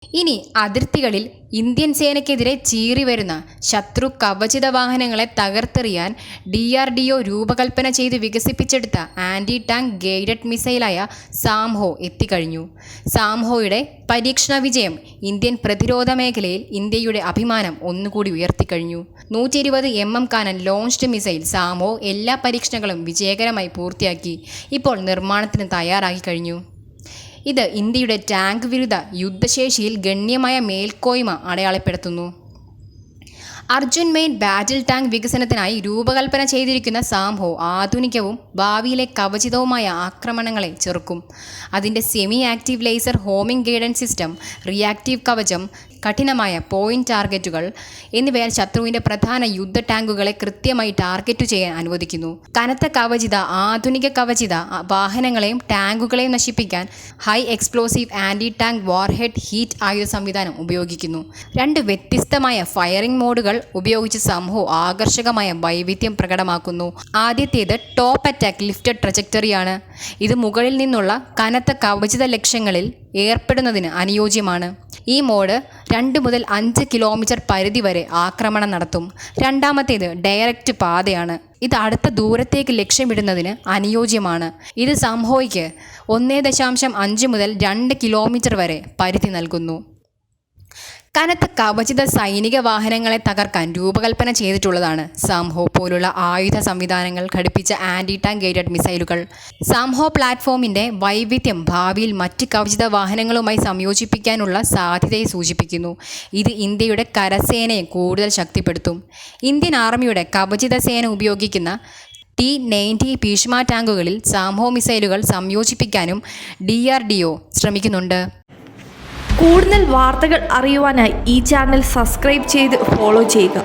ഇനി അതിർത്തികളിൽ ഇന്ത്യൻ സേനയ്ക്കെതിരെ ചീറിവരുന്ന ശത്രു കവചിത വാഹനങ്ങളെ തകർത്തെറിയാൻ DRDO രൂപകൽപ്പന ചെയ്ത് വികസിപ്പിച്ചെടുത്ത ആൻറ്റി ടാങ്ക് ഗൈഡഡ് മിസൈലായ സാംഹോ എത്തിക്കഴിഞ്ഞു. സാംഹോയുടെ പരീക്ഷണ വിജയം ഇന്ത്യൻ പ്രതിരോധ മേഖലയിൽ ഇന്ത്യയുടെ അഭിമാനം ഒന്നുകൂടി ഉയർത്തിക്കഴിഞ്ഞു. 120 mm കാനൻ ലോഞ്ച്ഡ് മിസൈൽ സാംഹോ എല്ലാ പരീക്ഷണങ്ങളും വിജയകരമായി പൂർത്തിയാക്കി ഇപ്പോൾ നിർമ്മാണത്തിന് തയ്യാറാക്കി കഴിഞ്ഞു. ഇത് ഇന്ത്യയുടെ ടാങ്ക് വിരുദ്ധ യുദ്ധശേഷിയിൽ ഗണ്യമായ മേൽക്കോയ്മ അടയാളപ്പെടുത്തുന്നു. അർജുൻ മെയിൻ ബാറ്റിൽ ടാങ്ക് വികസനത്തിനായി രൂപകൽപ്പന ചെയ്തിരിക്കുന്ന സാംഹോ ആധുനികവും ഭാവിയിലെ കവചിതവുമായ ആക്രമണങ്ങളെ ചെറുക്കും. അതിൻ്റെ semi active laser homing guidance system, reactive കവചം, കഠിനമായ പോയിന്റ് ടാർഗറ്റുകൾ എന്നിവയാൽ ശത്രുവിൻ്റെ പ്രധാന യുദ്ധ ടാങ്കുകളെ കൃത്യമായി ടാർഗറ്റ് ചെയ്യാൻ അനുവദിക്കുന്നു. കനത്ത ആധുനിക കവചിത വാഹനങ്ങളെയും ടാങ്കുകളെയും നശിപ്പിക്കാൻ high explosive anti tank warhead heat ആയുധ സംവിധാനം ഉപയോഗിക്കുന്നു. 2 വ്യത്യസ്തമായ ഫയറിംഗ് മോഡുകൾ ഉപയോഗിച്ച് സാംഹോ ആകർഷകമായ വൈവിധ്യം പ്രകടമാക്കുന്നു. ആദ്യത്തേത് ടോപ്പ് അറ്റാക്ക് ലിഫ്റ്റഡ് ട്രജക്ടറിയാണ്. ഇത് മുകളിൽ നിന്നുള്ള കനത്ത കവചിത ലക്ഷ്യങ്ങളിൽ ഏർപ്പെടുന്നതിന് അനുയോജ്യമാണ്. ഈ മോഡ് 2 മുതൽ 5 കിലോമീറ്റർ പരിധി വരെ ആക്രമണം നടത്തും. രണ്ടാമത്തേത് ഡയറക്റ്റ് പാതയാണ്. ഇത് അടുത്ത ദൂരത്തേക്ക് ലക്ഷ്യമിടുന്നതിന് അനുയോജ്യമാണ്. ഇത് സാംഹോയ്ക്ക് 1.5 മുതൽ 2 കിലോമീറ്റർ വരെ പരിധി നൽകുന്നു. കനത്ത കവചിത സൈനിക വാഹനങ്ങളെ തകർക്കാൻ രൂപകൽപ്പന ചെയ്തിട്ടുള്ളതാണ് സാംഹോ പോലുള്ള ആയുധ സംവിധാനങ്ങൾ ഘടിപ്പിച്ച ആൻറ്റി ടാങ്ക് ഗൈഡഡ് മിസൈലുകൾ. സാംഹോ പ്ലാറ്റ്ഫോമിൻ്റെ വൈവിധ്യം ഭാവിയിൽ മറ്റ് കവചിത വാഹനങ്ങളുമായി സംയോജിപ്പിക്കാനുള്ള സാധ്യതയെ സൂചിപ്പിക്കുന്നു. ഇത് ഇന്ത്യയുടെ കരസേനയെ കൂടുതൽ ശക്തിപ്പെടുത്തും. ഇന്ത്യൻ ആർമിയുടെ കവചിത സേന ഉപയോഗിക്കുന്ന T-90 ഭീഷ്മ ടാങ്കുകളിൽ സാംഹോ മിസൈലുകൾ സംയോജിപ്പിക്കാനും DRDO ശ്രമിക്കുന്നുണ്ട്. കൂടുതൽ വാർത്തകൾ അറിയുവാനായി ഈ ചാനൽ സബ്സ്ക്രൈബ് ചെയ്ത് ഫോളോ ചെയ്യുക.